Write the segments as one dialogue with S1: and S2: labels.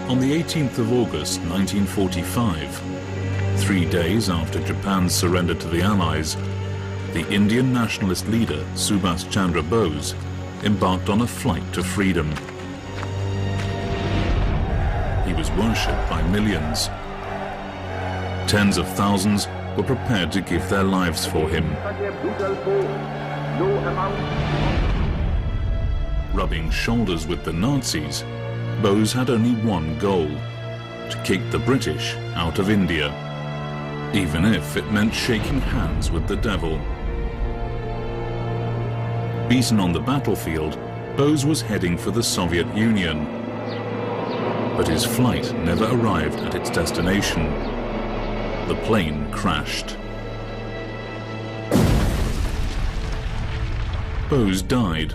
S1: On the 18th of August 1945, 3 days after Japan's surrender to the Allies, the Indian nationalist leader Subhas Chandra Bose embarked on a flight to freedom. He was worshipped by millions. Tens of thousands were prepared to give their lives for him. Rubbing shoulders with the Nazis, Bose had only one goal: to kick the British out of India, even if it meant shaking hands with the devil. Beaten on the battlefield, Bose was heading for the Soviet Union. But his flight never arrived at its destination. The plane crashed. Bose died,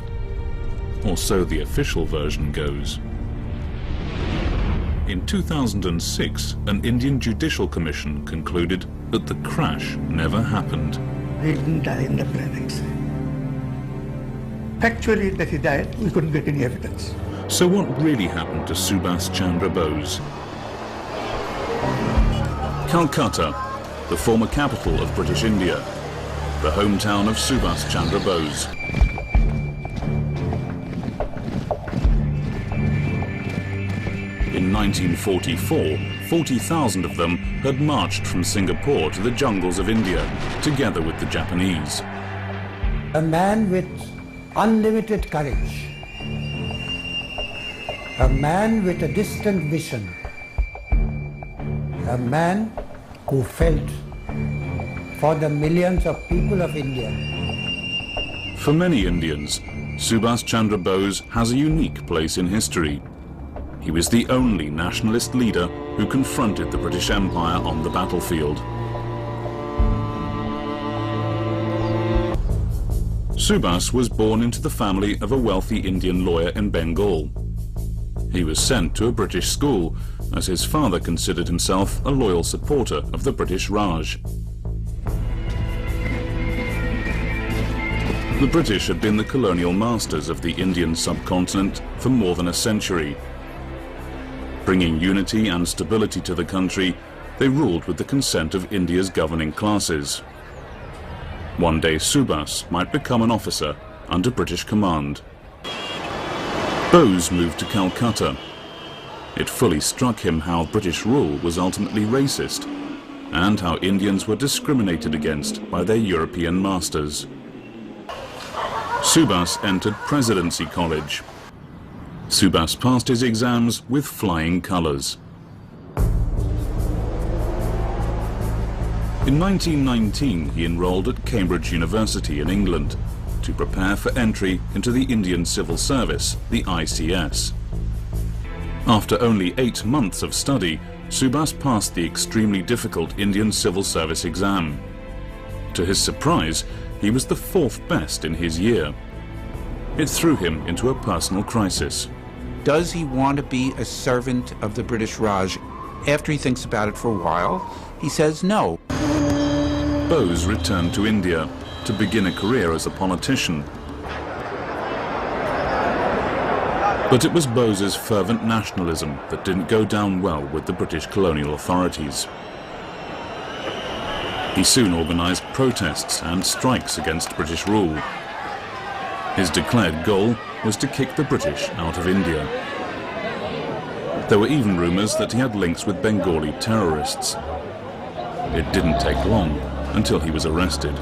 S1: or so the official version goes. In 2006, an Indian judicial commission concluded that the crash never happened.
S2: He didn't die in the plane accident. Factually that he died, we couldn't get any evidence.
S1: So what really happened to Subhas Chandra Bose? Calcutta, the former capital of British India, the hometown of Subhas Chandra Bose. In 1944, 40,000 of them had marched from Singapore to the jungles of India, together with the Japanese.
S3: A man with unlimited courage, a man with a distant vision, a man who felt for the millions of people of India.
S1: For many Indians, Subhas Chandra Bose has a unique place in history. He was the only nationalist leader who confronted the British Empire on the battlefield. Subhas was born into the family of a wealthy Indian lawyer in Bengal. He was sent to a British school, as his father considered himself a loyal supporter of the British Raj. The British had been the colonial masters of the Indian subcontinent for more than a century. Bringing unity and stability to the country, they ruled with the consent of India's governing classes. One day Subhas might become an officer under British command. Bose moved to Calcutta. It fully struck him how British rule was ultimately racist, and how Indians were discriminated against by their European masters. Subhas entered Presidency College. Subhas passed his exams with flying colours. In 1919, he enrolled at Cambridge University in England to prepare for entry into the Indian Civil Service, the ICS. After only 8 months of study, Subhas passed the extremely difficult Indian Civil Service exam. To his surprise, he was the 4th best in his year. It threw him into a personal crisis.
S4: Does he want to be a servant of the British Raj? After he thinks about it for a while, he says no.
S1: Bose returned to India to begin a career as a politician. But it was Bose's fervent nationalism that didn't go down well with the British colonial authorities. He soon organised protests and strikes against British rule. His declared goal was to kick the British out of India. There were even rumours that he had links with Bengali terrorists. It didn't take long until he was arrested.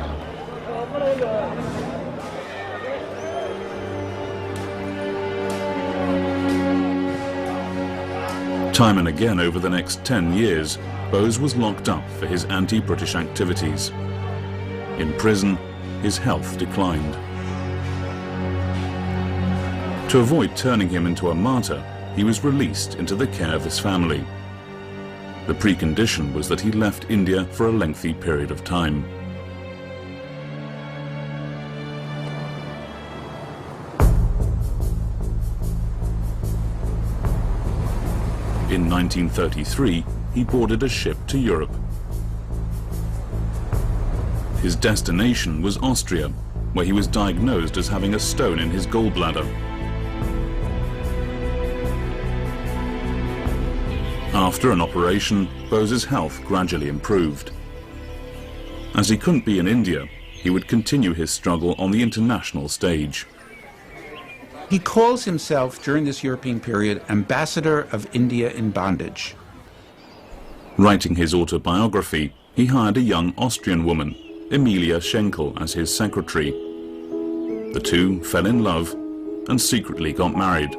S1: Time and again over the next 10 years, Bose was locked up for his anti-British activities. In prison, his health declined. To avoid turning him into a martyr, he was released into the care of his family. The precondition was that he left India for a lengthy period of time. In 1933, he boarded a ship to Europe. His destination was Austria, where he was diagnosed as having a stone in his gallbladder. After an operation, Bose's health gradually improved. As he couldn't be in India, he would continue his struggle on the international stage.
S4: He calls himself, during this European period, Ambassador of India in Bondage.
S1: Writing his autobiography, he hired a young Austrian woman, Emilia Schenkel, as his secretary. The two fell in love and secretly got married.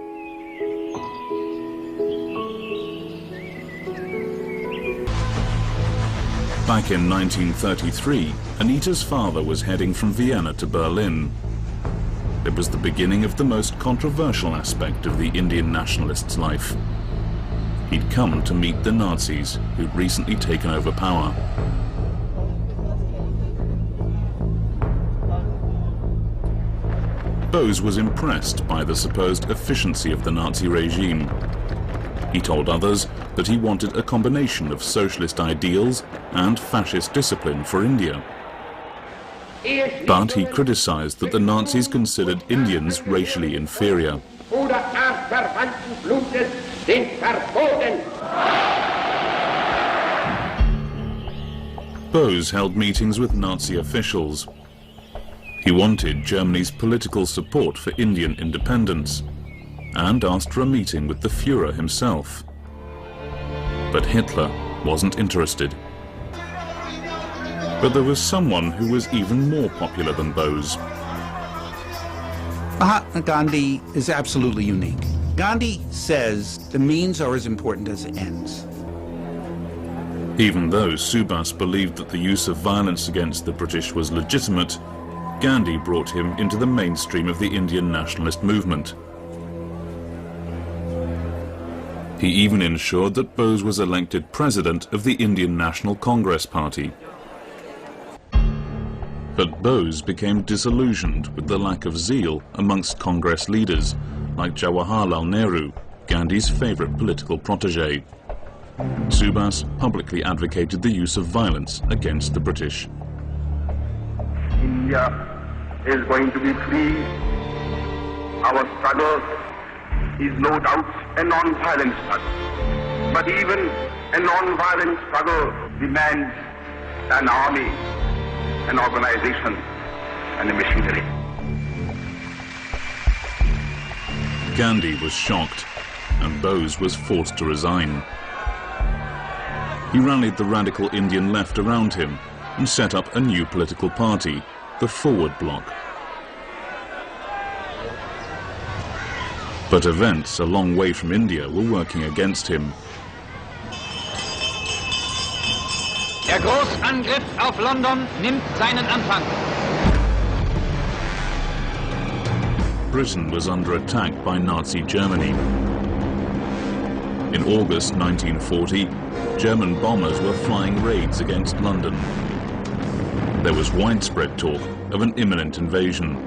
S1: Back in 1933, Anita's father was heading from Vienna to Berlin. It was the beginning of the most controversial aspect of the Indian nationalist's life. He'd come to meet the Nazis who'd recently taken over power. Bose was impressed by the supposed efficiency of the Nazi regime. He told others that he wanted a combination of socialist ideals and fascist discipline for India. But he criticized that the Nazis considered Indians racially inferior. Bose held meetings with Nazi officials. He wanted Germany's political support for Indian independence and asked for a meeting with the Führer himself. But Hitler wasn't interested. But there was someone who was even more popular than Bose.
S4: Mahatma Gandhi is absolutely unique. Gandhi says the means are as important as the ends.
S1: Even though Subhas believed that the use of violence against the British was legitimate, Gandhi brought him into the mainstream of the Indian nationalist movement. He even ensured that Bose was elected president of the Indian National Congress Party. But Bose became disillusioned with the lack of zeal amongst Congress leaders, like Jawaharlal Nehru, Gandhi's favorite political protege. Subhas publicly advocated the use of violence against the British.
S5: India is going to be free. Our struggle is no doubt a non-violent struggle. But even a non-violent struggle demands an army, an organization, and a machinery.
S1: Gandhi was shocked, and Bose was forced to resign. He rallied the radical Indian left around him and set up a new political party, the Forward Bloc. But events a long way from India were working against him.
S6: Der Großangriff auf London nimmt seinen Anfang.
S1: Britain was under attack by Nazi Germany. In August 1940, German bombers were flying raids against London. There was widespread talk of an imminent invasion.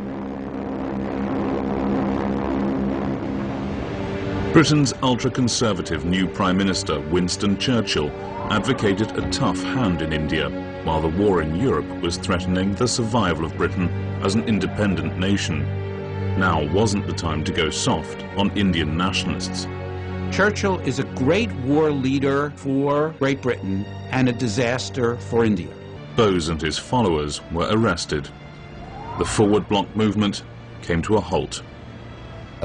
S1: Britain's ultra-conservative new Prime Minister, Winston Churchill, advocated a tough hand in India, while the war in Europe was threatening the survival of Britain as an independent nation. Now wasn't the time to go soft on Indian nationalists.
S4: Churchill is a great war leader for Great Britain and a disaster for India.
S1: Bose and his followers were arrested. The Forward Bloc movement came to a halt.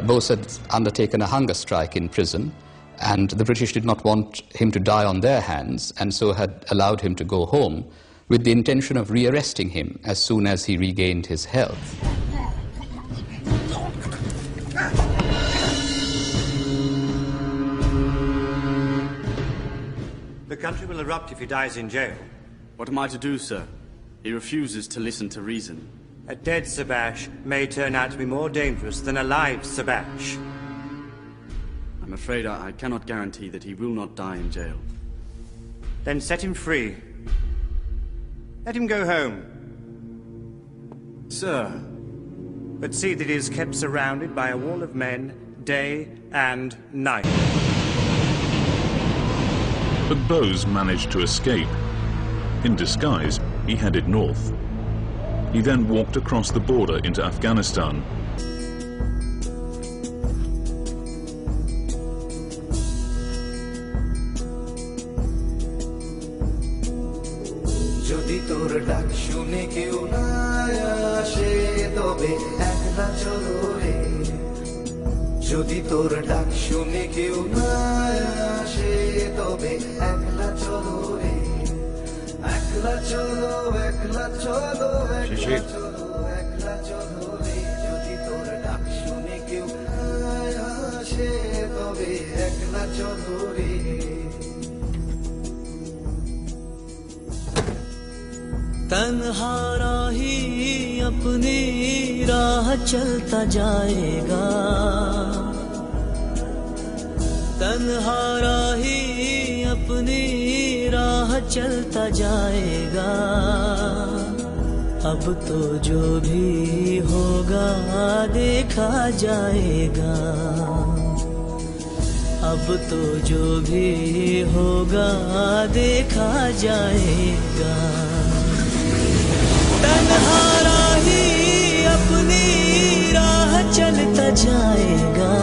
S7: Bose had undertaken a hunger strike in prison, and the British did not want him to die on their hands, and so had allowed him to go home with the intention of rearresting him as soon as he regained his health.
S8: The country will erupt if he dies in jail.
S9: What am I to do, sir? He refuses to listen to reason.
S8: A dead Subhash may turn out to be more dangerous than a live Subhash.
S9: I'm afraid I cannot guarantee that he will not die in jail.
S8: Then set him free. Let him go home.
S9: Sir.
S8: But see that he is kept surrounded by a wall of men, day and night.
S1: But Bose managed to escape. In disguise, he headed north. He then walked across the border into Afghanistan.
S10: তোর ডাক শুনে কেউ না আসে তবে একলা চলো রে যদি তোর ডাক শুনে কেউ না আসে তবে একলা চলো রে একলা চলো একলা চলো একলা চলো একলা চলো রে যদি তোর ডাক শুনে কেউ না আসে তবে একলা চলো রে तन्हा राही अपनी राह चलता जाएगा तन्हा राही अपनी राह चलता जाएगा अब तो जो भी होगा देखा जाएगा अब तो जो भी होगा देखा जाएगा तन्हा राही अपनी राह चलता जाएगा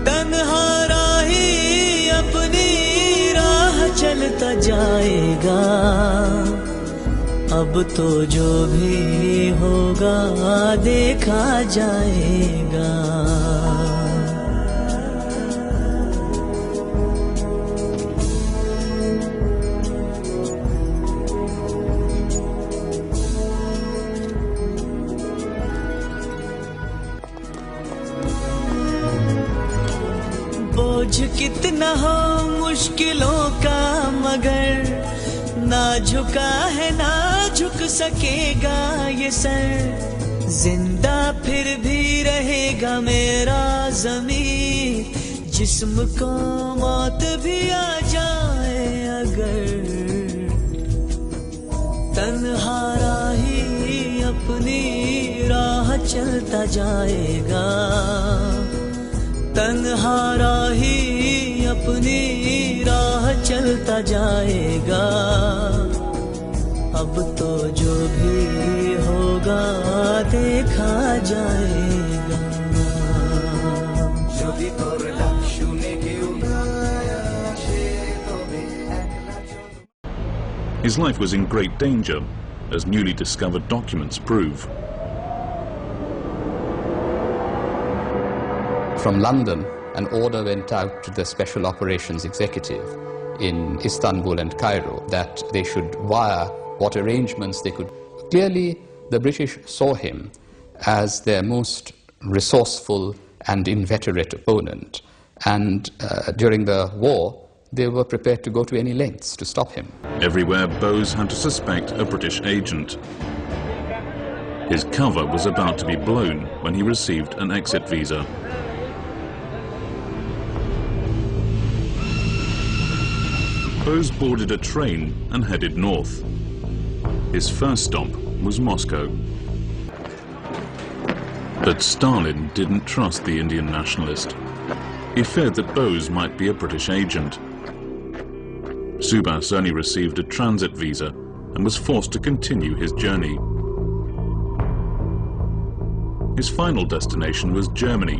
S10: तन्हा राही अपनी राह चलता जाएगा अब तो जो भी होगा देखा जाएगा बोझ कितना हो मुश्किलों का मगर ना झुका है ना झुक सकेगा ये सर जिंदा फिर भी रहेगा मेरा ज़मीर जिस्म को मौत भी आ जाए अगर तन्हा राही अपनी राह चलता जाएगा तन्हा राही अपनी राह चलता जाएगा अब तो जो भी होगा देखा जाएगा যদি তোর ডাক শুনে কেউ না আসে তবে একলা চলো
S1: His life was in great danger, as newly discovered documents prove.
S7: From London, an order went out to the Special Operations Executive in Istanbul and Cairo that they should wire what arrangements they could. Clearly, the British saw him as their most resourceful and inveterate opponent, and during the war, they were prepared to go to any lengths to stop him.
S1: Everywhere Bose had to suspect a British agent. His cover was about to be blown when he received an exit visa. Bose boarded a train and headed north. His first stop was Moscow. But Stalin didn't trust the Indian nationalist. He feared that Bose might be a British agent. Subhas only received a transit visa and was forced to continue his journey. His final destination was Germany,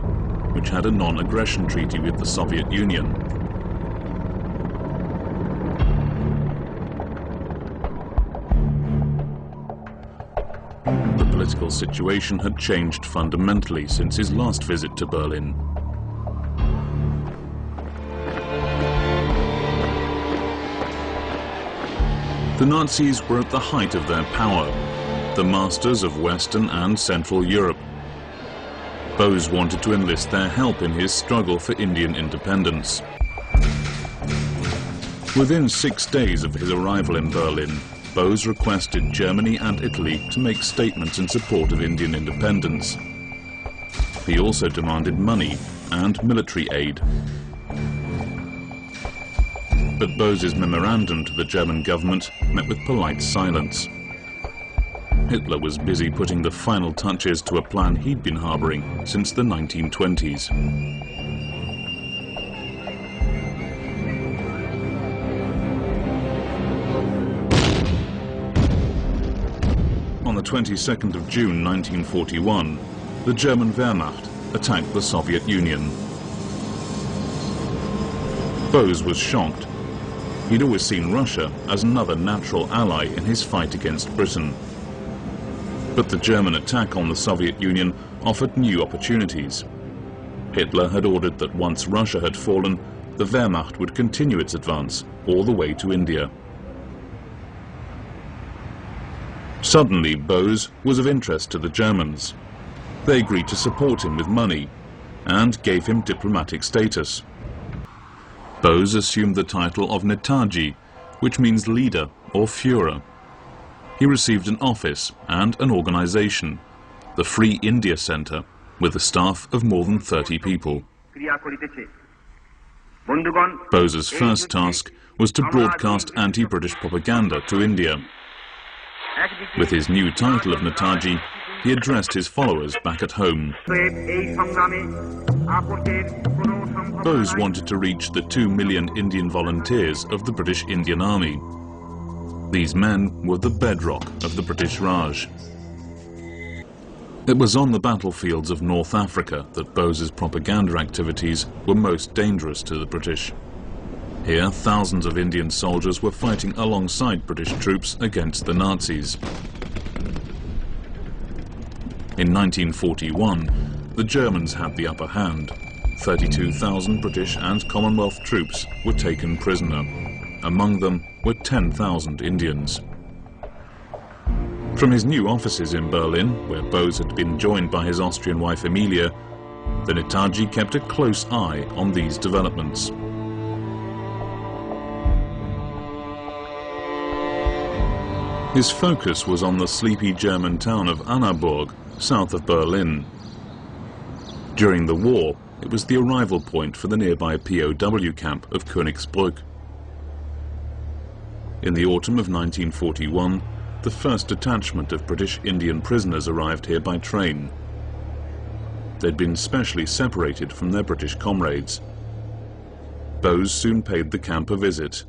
S1: which had a non-aggression treaty with the Soviet Union. The political situation had changed fundamentally since his last visit to Berlin. The Nazis were at the height of their power, the masters of Western and Central Europe. Bose wanted to enlist their help in his struggle for Indian independence. Within 6 days of his arrival in Berlin, Bose requested Germany and Italy to make statements in support of Indian independence. He also demanded money and military aid. But Bose's memorandum to the German government met with polite silence. Hitler was busy putting the final touches to a plan he'd been harboring since the 1920s. On the 22nd of June 1941, the German Wehrmacht attacked the Soviet Union. Bose was shocked. He'd always seen Russia as another natural ally in his fight against Britain. But the German attack on the Soviet Union offered new opportunities. Hitler had ordered that once Russia had fallen, the Wehrmacht would continue its advance all the way to India. Suddenly, Bose was of interest to the Germans. They agreed to support him with money and gave him diplomatic status. Bose assumed the title of Netaji, which means leader or Führer. He received an office and an organization, the Free India Center, with a staff of more than 30 people. Bose's first task was to broadcast anti-British propaganda to India. With his new title of Netaji, he addressed his followers back at home. Bose wanted to reach the 2 million Indian volunteers of the British Indian Army. These men were the bedrock of the British Raj. It was on the battlefields of North Africa that Bose's propaganda activities were most dangerous to the British. Here, thousands of Indian soldiers were fighting alongside British troops against the Nazis. In 1941, the Germans had the upper hand. 32,000 British and Commonwealth troops were taken prisoner. Among them were 10,000 Indians. From his new offices in Berlin, where Bose had been joined by his Austrian wife Emilia, the Netaji kept a close eye on these developments. His focus was on the sleepy German town of Annaburg, south of Berlin. During the war, it was the arrival point for the nearby POW camp of Königsbrück. In the autumn of 1941, the first detachment of British Indian prisoners arrived here by train. They'd been specially separated from their British comrades. Bose soon paid the camp a visit.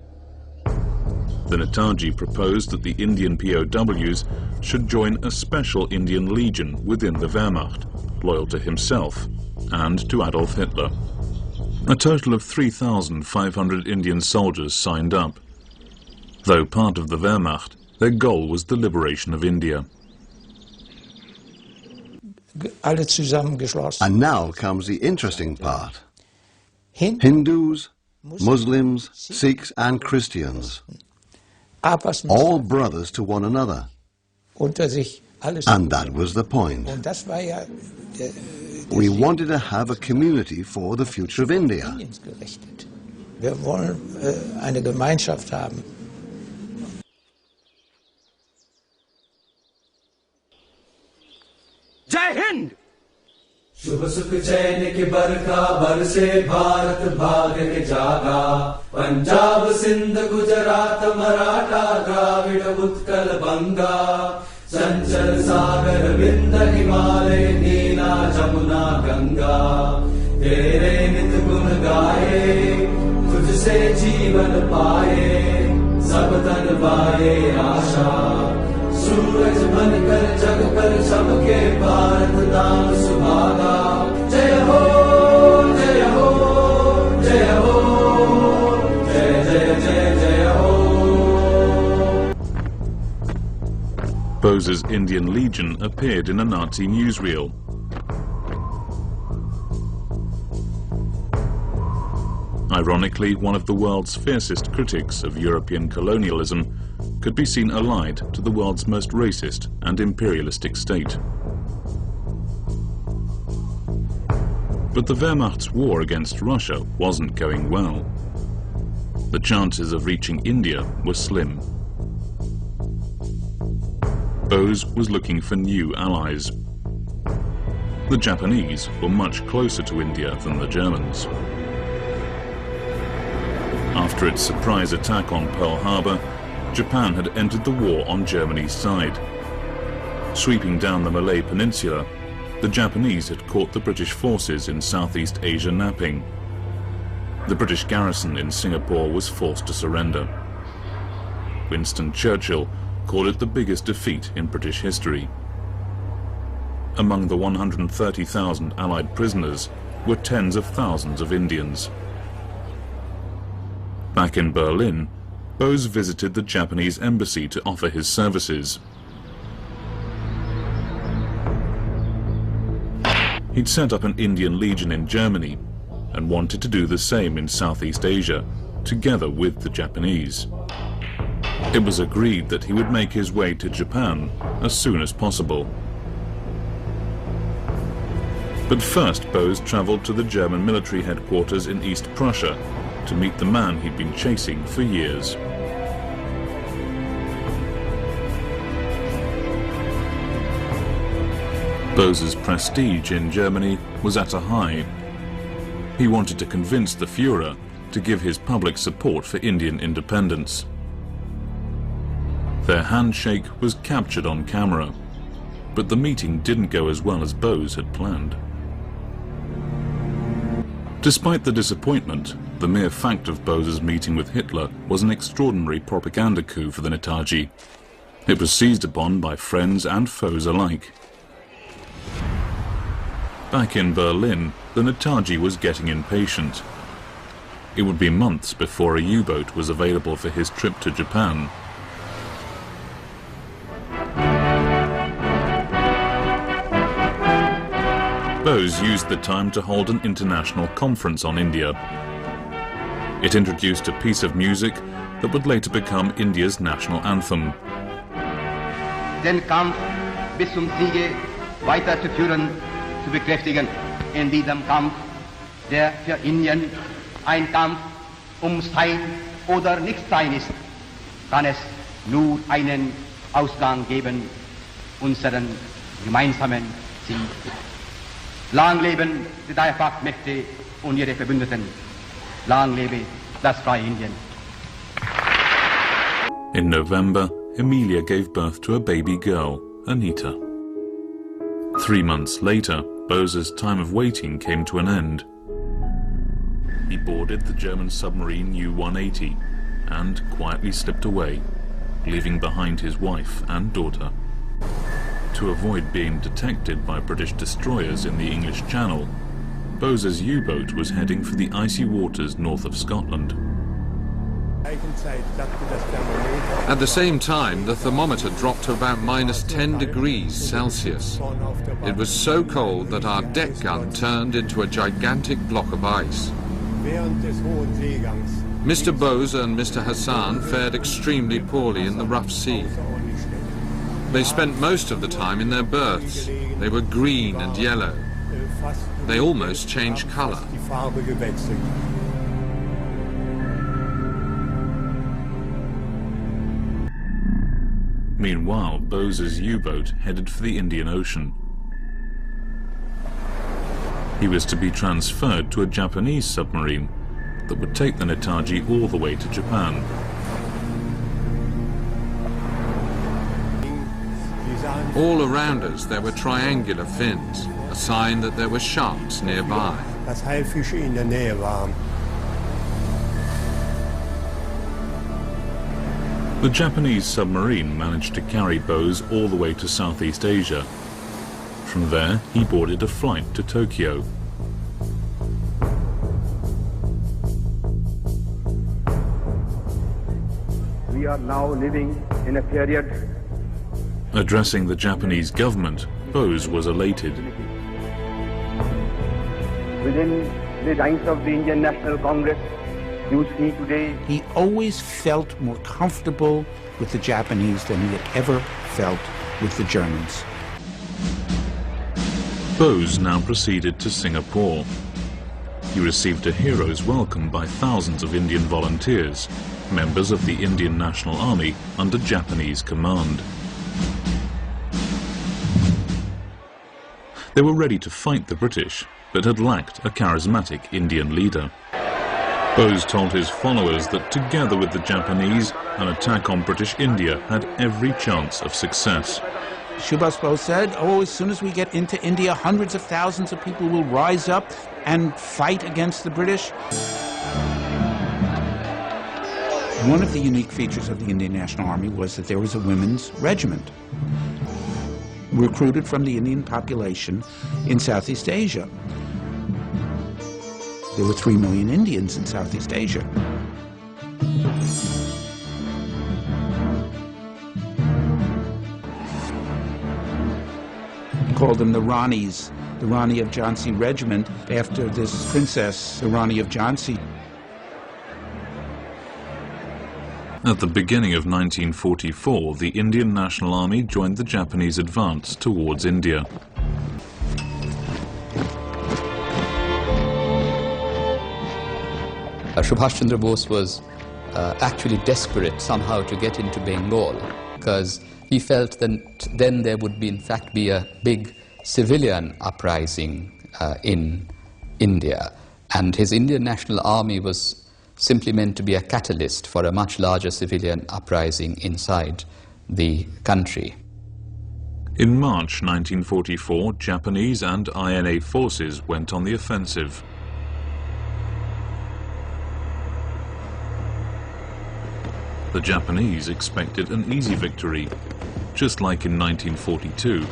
S1: The Netaji proposed that the Indian POWs should join a special Indian Legion within the Wehrmacht, loyal to himself and to Adolf Hitler. A total of 3,500 Indian soldiers signed up. Though part of the Wehrmacht, their goal was the liberation of India.
S11: And now comes the interesting part. Hindus, Muslims, Sikhs and Christians, all brothers to one another. And that was the point. We wanted to have a community for the future of India.
S10: जय हिंद। शुभ सुख चैन की बरखा बरसे भारत भाग के जागा, पंजाब सिंध गुजरात मराठा द्राविड़ उत्कल बंगा, चंचल सागर विंध्य हिमालय नीला जमुना गंगा, तेरे नित गुण गाए तुझसे जीवन पाए, सब तन पाए आशा, सूरज बनकर जग पर चमके भारत नाम सुहागा, जय हो जय हो जय हो जय जय जय जय हो।
S1: Bose's Indian Legion appeared in a Nazi newsreel. Ironically, one of the world's fiercest critics of European colonialism could be seen allied to the world's most racist and imperialistic state. But the Wehrmacht's war against Russia wasn't going well. The chances of reaching India were slim. Bose was looking for new allies. The Japanese were much closer to India than the Germans. After its surprise attack on Pearl Harbor, Japan had entered the war on Germany's side. Sweeping down the Malay Peninsula, the Japanese had caught the British forces in Southeast Asia napping. The British garrison in Singapore was forced to surrender. Winston Churchill called it the biggest defeat in British history. Among the 130,000 Allied prisoners were tens of thousands of Indians. Back in Berlin, Bose visited the Japanese embassy to offer his services. He'd set up an Indian Legion in Germany and wanted to do the same in Southeast Asia, together with the Japanese. It was agreed that he would make his way to Japan as soon as possible. But first, Bose travelled to the German military headquarters in East Prussia to meet the man he'd been chasing for years. Bose's prestige in Germany was at a high. He wanted to convince the Führer to give his public support for Indian independence. Their handshake was captured on camera, but the meeting didn't go as well as Bose had planned. Despite the disappointment, the mere fact of Bose's meeting with Hitler was an extraordinary propaganda coup for the Netaji. It was seized upon by friends and foes alike. Back in Berlin, the Netaji was getting impatient. It would be months before a U-boat was available for his trip to Japan. Bose used the time to hold an international conference on India. It introduced a piece of music that would later become India's national anthem.
S12: Den Kampf bis zum Siege weiterzuführen, zu bekräftigen. In diesem Kampf, der für Indien ein Kampf Sein oder Nichtsein ist, kann es nur einen Ausgang geben, unseren gemeinsamen Ziel. Lang leben die Dreifachmächte und ihre Verbündeten. Lang lebe das freie Indien.
S1: In November, Emilia gave birth to a baby girl, Anita. 3 months later, Bose's time of waiting came to an end. He boarded the German submarine U-180 and quietly slipped away, leaving behind his wife and daughter. To avoid being detected by British destroyers in the English Channel, Bose's U-boat was heading for the icy waters north of Scotland.
S13: At the same time, the thermometer dropped to about -10 degrees Celsius. It was so cold that our deck gun turned into a gigantic block of ice. Mr. Bose and Mr. Hassan fared extremely poorly in the rough sea. They spent most of the time in their berths. They were green and yellow. They almost changed color.
S1: Meanwhile, Bose's U-boat headed for the Indian Ocean. He was to be transferred to a Japanese submarine that would take the Netaji all the way to Japan.
S13: All around us there were triangular fins, a sign that there were sharks nearby.
S1: The Japanese submarine managed to carry Bose all the way to Southeast Asia. From there, he boarded a flight to Tokyo.
S5: We are now living in a period.
S1: Addressing the Japanese government, Bose was elated.
S5: Within the ranks of the Indian National Congress, you see today.
S4: He always felt more comfortable with the Japanese than he had ever felt with the Germans.
S1: Bose now proceeded to Singapore. He received a hero's welcome by thousands of Indian volunteers, members of the Indian National Army under Japanese command. They were ready to fight the British, but had lacked a charismatic Indian leader. Bose told his followers that together with the Japanese, an attack on British India had every chance of success.
S4: Subhas Bose said, "Oh, as soon as we get into India, hundreds of thousands of people will rise up and fight against the British." One of the unique features of the Indian National Army was that there was a women's regiment, recruited from the Indian population in Southeast Asia. There were 3 million Indians in Southeast Asia. called them the Ranis, the Rani of Jhansi Regiment, after this princess, the Rani of Jhansi.
S1: At the beginning of 1944, the Indian National Army joined the Japanese advance towards India.
S7: Subhas Chandra Bose was actually desperate somehow to get into Bengal, because he felt that then there would in fact be a big civilian uprising in India, and his Indian National Army was simply meant to be a catalyst for a much larger civilian uprising inside the country.
S1: In March 1944, Japanese and INA forces went on the offensive. The Japanese expected an easy victory, just like in 1942.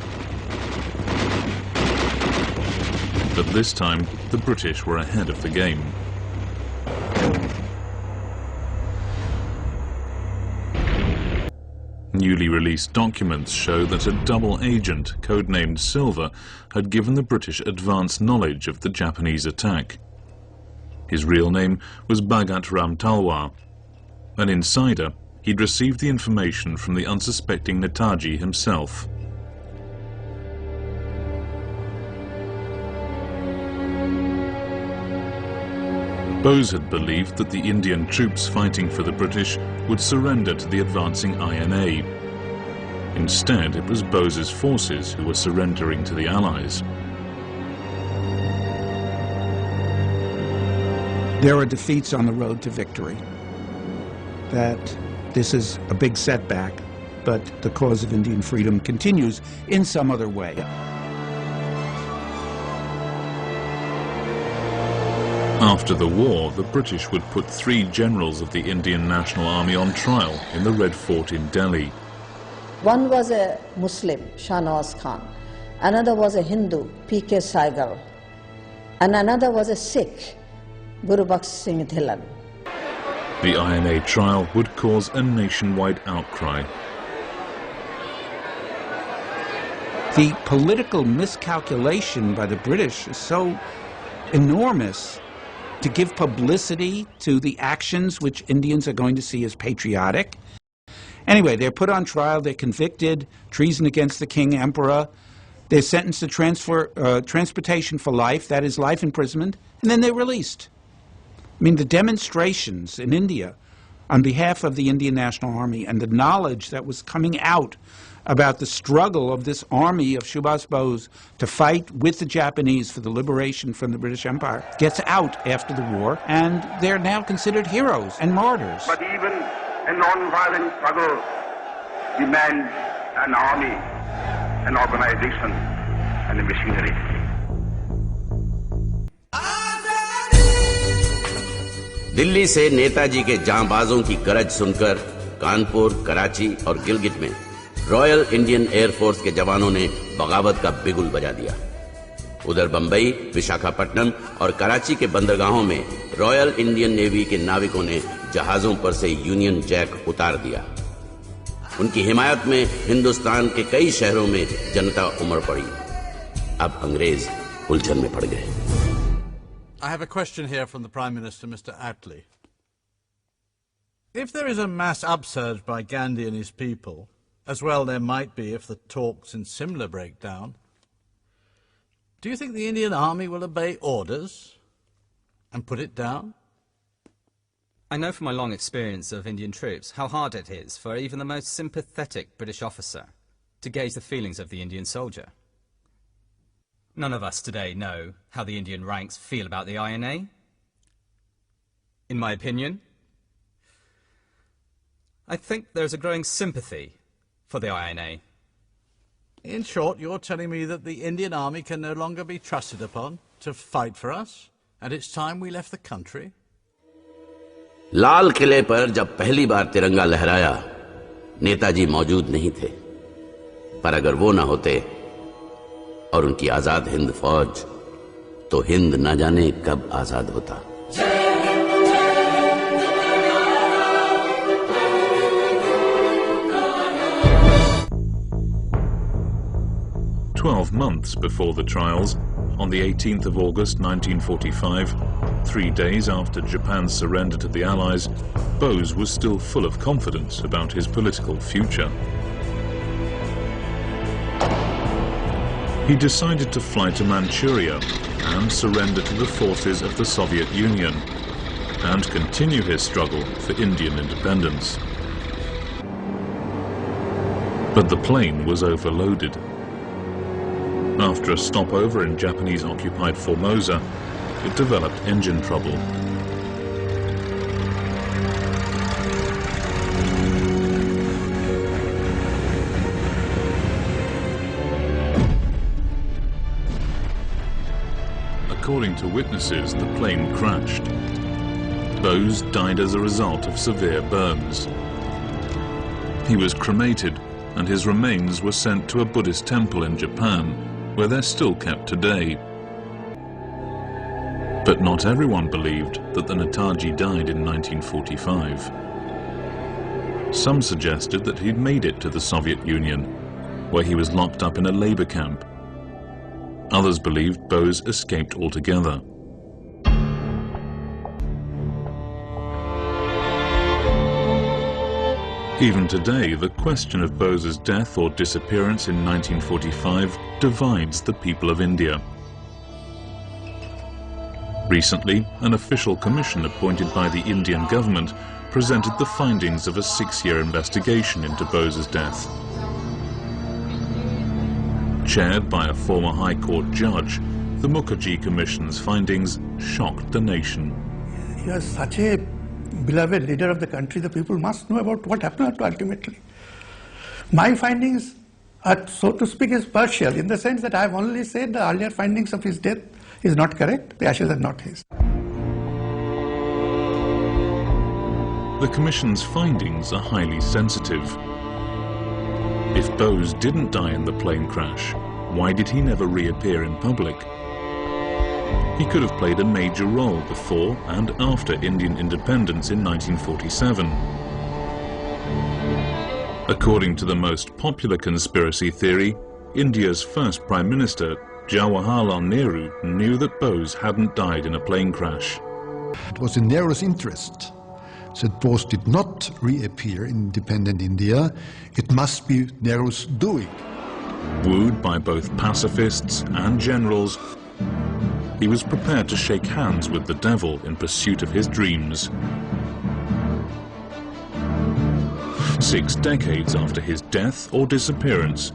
S1: But this time, the British were ahead of the game. Newly released documents show that a double agent, codenamed Silver, had given the British advance knowledge of the Japanese attack. His real name was Bhagat Ram Talwar. An insider, he'd received the information from the unsuspecting Netaji himself. Bose had believed that the Indian troops fighting for the British would surrender to the advancing INA. Instead, it was Bose's forces who were surrendering to the Allies.
S4: There are defeats on the road to victory. That this is a big setback, but the cause of Indian freedom continues in some other way.
S1: After the war, the British would put 3 generals of the Indian National Army on trial in the Red Fort in Delhi.
S14: One was a Muslim, Shahnawaz Khan. Another was a Hindu, P.K. Saigal. And another was a Sikh, Guru Baksh Singh Dhillon.
S1: The INA trial would cause a nationwide outcry.
S4: The political miscalculation by the British is so enormous to give publicity to the actions which Indians are going to see as patriotic. Anyway, they're put on trial, they're convicted, treason against the king, emperor. They're sentenced to transportation for life, that is life imprisonment, and then they're released. I mean, the demonstrations in India on behalf of the Indian National Army and the knowledge that was coming out about the struggle of this army of Subhas Bose to fight with the Japanese for the liberation from the British Empire gets out after the war, and they're now considered heroes and martyrs.
S5: But even a non-violent struggle demands an army, an organization, and a machinery.
S15: Delhi से नेताजी के जांबाजों की गरज सुनकर कानपुर, कराची और गिलगिट में royal Indian air force के जवानों ने बगावत का बिगुल बजा दिया। उधर बंबई, विशाखापट्टनम और कराची के बंदरगाहों में रॉयल इंडियन नेवी के नाविकों ने जहाजों पर से यूनियन जैक उतार दिया। उनकी हिमायत में हिंदुस्तान के कई शहरों में जनता उमड़ पड़ी। अब अंग्रेज उलझन में पड़ गए।
S16: I have a question here from the Prime Minister, Mr. Attlee. If there is a mass upsurge by Gandhi and his people, as well there might be if the talks in Simla break down, do you think the Indian Army will obey orders and put it down?
S17: I know from my long experience of Indian troops how hard it is for even the most sympathetic British officer to gauge the feelings of the Indian soldier. None of us today know how the Indian ranks feel about the INA. In my opinion, I think there is a growing sympathy for the INA.
S16: In short, you're telling me that the Indian Army can no longer be trusted upon to fight for us, and it's time we left the country?
S15: लाल किले पर जब पहली बार तिरंगा लहराया, नेताजी मौजूद नहीं थे। पर अगर वो ना होते और उनकी आजाद हिंद फौज, तो हिंद न जाने कब आजाद होता।
S1: 12 months before the trials, on the 18th of August 1945, 3 days after Japan's surrender to the Allies, Bose was still full of confidence about his political future. He decided to fly to Manchuria and surrender to the forces of the Soviet Union and continue his struggle for Indian independence. But the plane was overloaded. After a stopover in Japanese-occupied Formosa, it developed engine trouble. According to witnesses, the plane crashed. Bose died as a result of severe burns. He was cremated, and his remains were sent to a Buddhist temple in Japan, where they're still kept today. But not everyone believed that the Netaji died in 1945. Some suggested that he'd made it to the Soviet Union, where he was locked up in a labor camp. Others believed Bose escaped altogether. Even today, the question of Bose's death or disappearance in 1945 divides the people of India. Recently, an official commission appointed by the Indian government presented the findings of a 6-year investigation into Bose's death. Chaired by a former High Court judge, the Mukherjee Commission's findings shocked the nation.
S2: He was such a beloved leader of the country, the people must know about what happened ultimately. My findings are, so to speak, is partial, in the sense that I have only said the earlier findings of his death is not correct, the ashes are not his.
S1: The Commission's findings are highly sensitive. If Bose didn't die in the plane crash, why did he never reappear in public? He could have played a major role before and after Indian independence in 1947. According to the most popular conspiracy theory, India's first Prime Minister, Jawaharlal Nehru, knew that Bose hadn't died in a plane crash.
S18: It was in Nehru's interest that Bose did not reappear in independent India. It must be Nehru's doing.
S1: Wooed by both pacifists and generals, he was prepared to shake hands with the devil in pursuit of his dreams. 6 decades after his death or disappearance,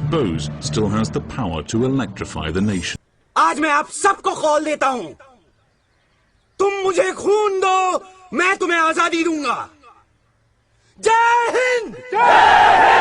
S1: Bose still has the power to electrify the nation.
S19: आज मैं आप सबको call देता हूं। तुम मुझे खून दो, मैं तुम्हें आजादी दूंगा। जय हिंद! जय हिंद!